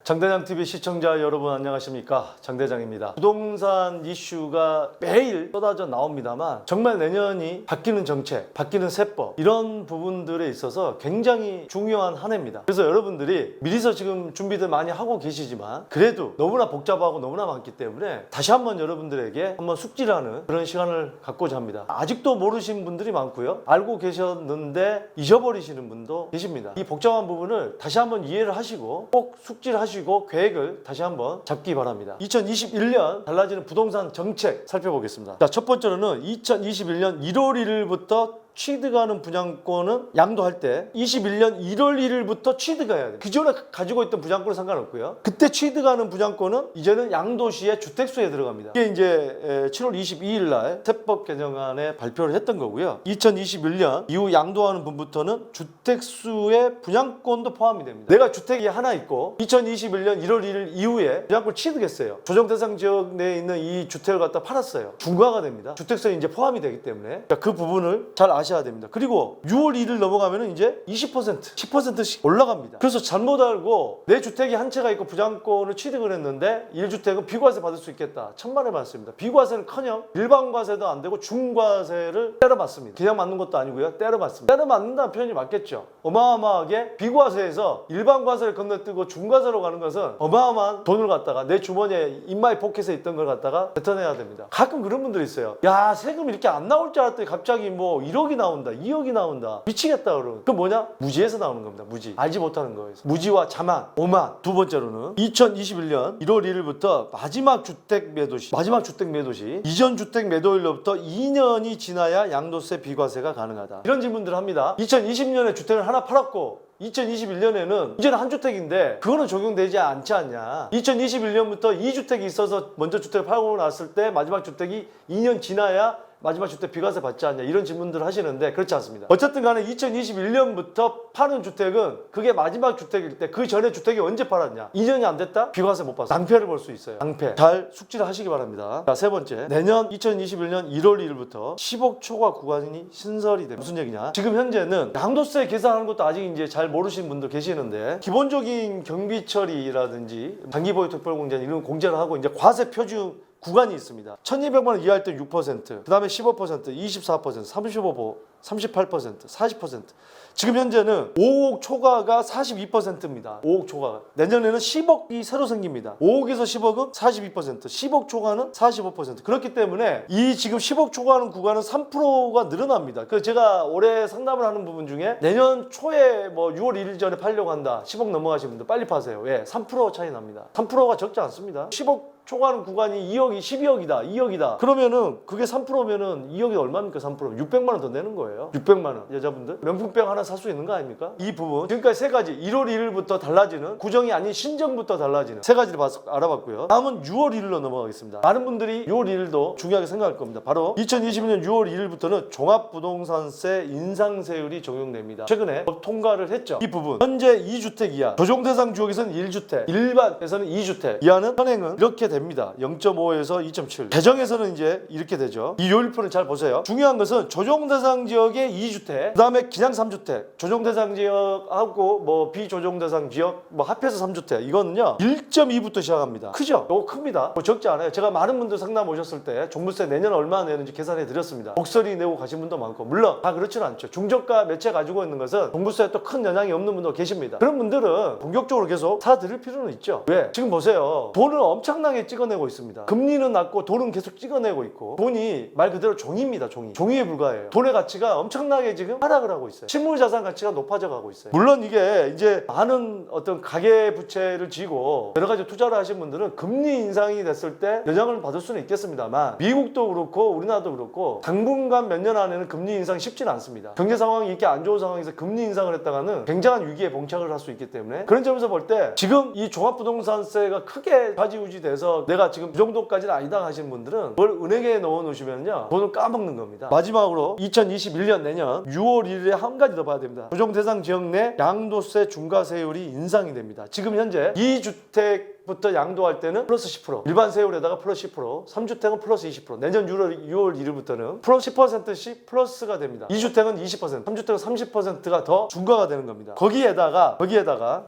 장대장TV 시청자 여러분 안녕하십니까, 장대장입니다. 부동산 이슈가 매일 쏟아져 나옵니다만 정말 내년이 바뀌는 정책, 바뀌는 세법 이런 부분들에 있어서 굉장히 중요한 한 해입니다. 그래서 여러분들이 미리서 지금 준비들 많이 하고 계시지만 그래도 너무나 복잡하고 너무나 많기 때문에 다시 한번 여러분들에게 한번 숙지하는 그런 시간을 갖고자 합니다. 아직도 모르신 분들이 많고요, 알고 계셨는데 잊어버리시는 분도 계십니다. 이 복잡한 부분을 다시 한번 이해를 하시고 꼭 숙지를 하시고 계획을 다시 한번 잡기 바랍니다. 2021년 달라지는 부동산 정책 살펴보겠습니다. 자, 첫 번째로는 2021년 1월 1일부터 취득하는 분양권은 양도할 때 21년 1월 1일부터 취득해야 돼요. 기존에 가지고 있던 분양권은 상관없고요. 그때 취득하는 분양권은 이제는 양도시의 주택수에 들어갑니다. 이게 이제 7월 22일 날 세법 개정안에 발표를 했던 거고요. 2021년 이후 양도하는 분부터는 주택수의 분양권도 포함이 됩니다. 내가 주택이 하나 있고 2021년 1월 1일 이후에 분양권을 취득했어요. 조정대상 지역 내에 있는 이 주택을 갖다 팔았어요. 중과가 됩니다. 주택수에 이제 포함이 되기 때문에 그 부분을 잘 아셔야 됩니다. 그리고 6월 1일 넘어가면 이제 20%, 10%씩 올라갑니다. 그래서 잘못 알고 내 주택이 한 채가 있고 분양권을 취득을 했는데 1주택은 비과세 받을 수 있겠다, 천만에 받습니다. 비과세는커녕 일반과세도 안 되고 중과세를 때려 맞습니다. 그냥 맞는 것도 아니고요, 때려 맞습니다. 때려 맞는다는 표현이 맞겠죠. 어마어마하게 비과세에서 일반과세를 건너뛰고 중과세로 가는 것은 어마어마한 돈을 갖다가 내 주머니에 인마이 포켓에 있던 걸 갖다가 뱉어내야 됩니다. 가끔 그런 분들이 있어요. 야, 세금 이렇게 안 나올 줄 알았더니 갑자기 뭐 1억이 나온다, 2억이 나온다, 미치겠다 그러면 그 뭐냐? 무지에서 나오는 겁니다. 무지. 알지 못하는 거예요. 무지와 자만, 오만. 두 번째로는 2021년 1월 1일부터 마지막 주택 매도시 이전 주택 매도일로부터 2년이 지나야 양도세 비과세가 가능하다. 이런 질문들을 합니다. 2020년에 주택을 하나 팔았고 2021년에는 이제는 한 주택인데 그거는 적용되지 않지 않냐. 2021년부터 2주택이 있어서 먼저 주택을 팔고 났을 때 마지막 주택이 2년 지나야 마지막 주택 비과세 받지 않냐, 이런 질문들을 하시는데 그렇지 않습니다. 어쨌든 간에 2021년부터 파는 주택은 그게 마지막 주택일 때 그 전에 주택이 언제 팔았냐, 2년이 안 됐다? 비과세 못 받습니다. 낭패를 볼 수 있어요. 낭패. 잘 숙지를 하시기 바랍니다. 자, 세 번째, 내년 2021년 1월 1일부터 10억 초과 구간이 신설이 됩니다. 무슨 얘기냐, 지금 현재는 양도세 계산하는 것도 아직 이제 잘 모르시는 분들 계시는데 기본적인 경비 처리라든지 장기보유 특별공제 이런 공제를 하고 이제 과세 표준 구간이 있습니다. 1200만 원 이하일 때 6%, 그 다음에 15%, 24%, 35%, 38%, 40%. 지금 현재는 5억 초과가 42%입니다. 5억 초과가. 내년에는 10억이 새로 생깁니다. 5억에서 10억은 42%, 10억 초과는 45%. 그렇기 때문에 이 지금 10억 초과하는 구간은 3%가 늘어납니다. 그래서 제가 올해 상담을 하는 부분 중에 내년 초에 뭐 6월 1일 전에 팔려고 한다, 10억 넘어가신 분들 빨리 파세요. 왜? 3% 차이 납니다. 3%가 적지 않습니다. 10억 초과하는 구간이 2억이 12억이다, 2억이다. 그러면은 그게 3%면은 2억이 얼마입니까? 3%. 600만 원 더 내는 거예요. 600만 원. 여자분들 명품백 하나 살 수 있는 거 아닙니까? 이 부분. 지금까지 세 가지. 1월 1일부터 달라지는, 구정이 아닌 신정부터 달라지는 세 가지를 알아봤고요. 다음은 6월 1일로 넘어가겠습니다. 많은 분들이 6월 1일도 중요하게 생각할 겁니다. 바로 2022년 6월 1일부터는 종합부동산세 인상세율이 적용됩니다. 최근에 법 통과를 했죠. 이 부분. 현재 2주택 이하, 조정대상 지역에서는 1주택, 일반에서는 2주택 이하는 현행은 이렇게 됩니다. 0.5에서 2.7. 개정에서는 이제 이렇게 되죠. 이 요일표는 잘 보세요. 중요한 것은 조정대상 지역의 2주택, 그 다음에 그냥 3주택, 조정대상 지역하고 뭐 비조정대상 지역 뭐 합해서 3주택, 이거는요 1.2부터 시작합니다. 크죠? 이거 큽니다. 뭐 적지 않아요. 제가 많은 분들 상담 오셨을 때 종부세 내년 얼마 내는지 계산해 드렸습니다. 목소리 내고 가신 분도 많고, 물론 다 그렇지는 않죠. 중저가 매체 가지고 있는 것은 종부세에 또 큰 영향이 없는 분도 계십니다. 그런 분들은 본격적으로 계속 사드릴 필요는 있죠. 왜? 지금 보세요. 돈을 엄청나게 찍어내고 있습니다. 금리는 낮고 돈은 계속 찍어내고 있고, 돈이 말 그대로 종입니다. 종이에 불과해요. 돈의 가치가 엄청나게 지금 하락을 하고 있어요. 실물자산 가치가 높아져 가고 있어요. 물론 이게 이제 많은 어떤 가계부채를 지고 여러 가지 투자를 하신 분들은 금리 인상이 됐을 때 영향을 받을 수는 있겠습니다만, 미국도 그렇고 우리나라도 그렇고 당분간 몇 년 안에는 금리 인상이 쉽지는 않습니다. 경제 상황이 이렇게 안 좋은 상황에서 금리 인상을 했다가는 굉장한 위기에 봉착을 할 수 있기 때문에, 그런 점에서 볼 때 지금 이 종합부동산세가 크게 좌지우지돼서 내가 지금 그 정도까지는 아니다 하시는 분들은 그걸 은행에 넣어 놓으시면요 돈을 까먹는 겁니다. 마지막으로 2021년 내년 6월 1일에 한 가지 더 봐야 됩니다. 조정대상 지역 내 양도세 중과세율이 인상이 됩니다. 지금 현재 2주택 1주택부터 양도할 때는 플러스 10%, 일반 세율에다가 플러스 10%, 3주택은 플러스 20%, 내년 6월 1일부터는 플러스 10%씩 플러스가 됩니다. 2주택은 20%, 3주택은 30%가 더 중과가 되는 겁니다. 거기에다가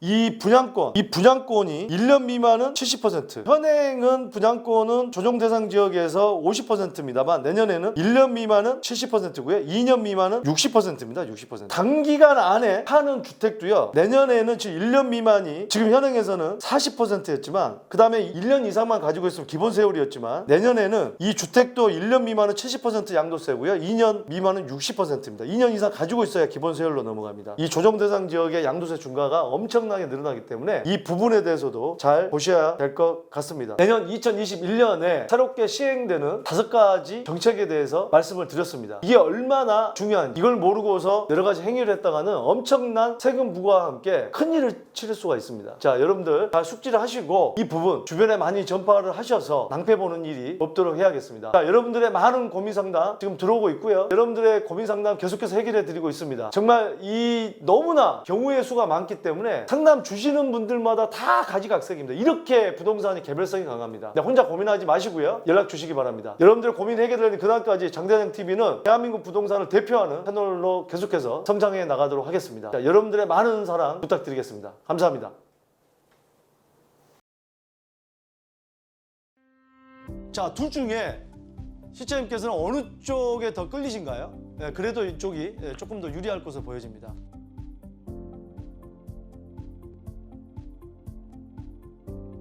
이 분양권이 1년 미만은 70%, 현행은 분양권은 조정 대상 지역에서 50%입니다만 내년에는 1년 미만은 70%고요. 2년 미만은 60%입니다. 60%. 단기간 안에 파는 주택도요. 내년에는 지금 1년 미만이 지금 현행에서는 40%였지만 그 다음에 1년 이상만 가지고 있으면 기본 세율이었지만 내년에는 이 주택도 1년 미만은 70% 양도세고요. 2년 미만은 60%입니다. 2년 이상 가지고 있어야 기본 세율로 넘어갑니다. 이 조정 대상 지역의 양도세 중과가 엄청나게 늘어나기 때문에 이 부분에 대해서도 잘 보셔야 될 것 같습니다. 내년 2021년에 새롭게 시행되는 5가지 정책에 대해서 말씀을 드렸습니다. 이게 얼마나 중요한지 이걸 모르고서 여러 가지 행위를 했다가는 엄청난 세금 부과와 함께 큰일을 치를 수가 있습니다. 자, 여러분들 다 숙지를 하시고 이 부분 주변에 많이 전파를 하셔서 낭패 보는 일이 없도록 해야겠습니다. 자, 여러분들의 많은 고민 상담 지금 들어오고 있고요. 여러분들의 고민 상담 계속해서 해결해 드리고 있습니다. 정말 이 너무나 경우의 수가 많기 때문에 상담 주시는 분들마다 다 가지각색입니다. 이렇게 부동산이 개별성이 강합니다. 혼자 고민하지 마시고요. 연락 주시기 바랍니다. 여러분들 고민 해결되는 그날까지 장대장TV는 대한민국 부동산을 대표하는 채널로 계속해서 성장해 나가도록 하겠습니다. 자, 여러분들의 많은 사랑 부탁드리겠습니다. 감사합니다. 자, 둘 중에 시청자님께서는 어느 쪽에 더 끌리신가요? 그래도 이쪽이 조금 더 유리할 것으로 보여집니다.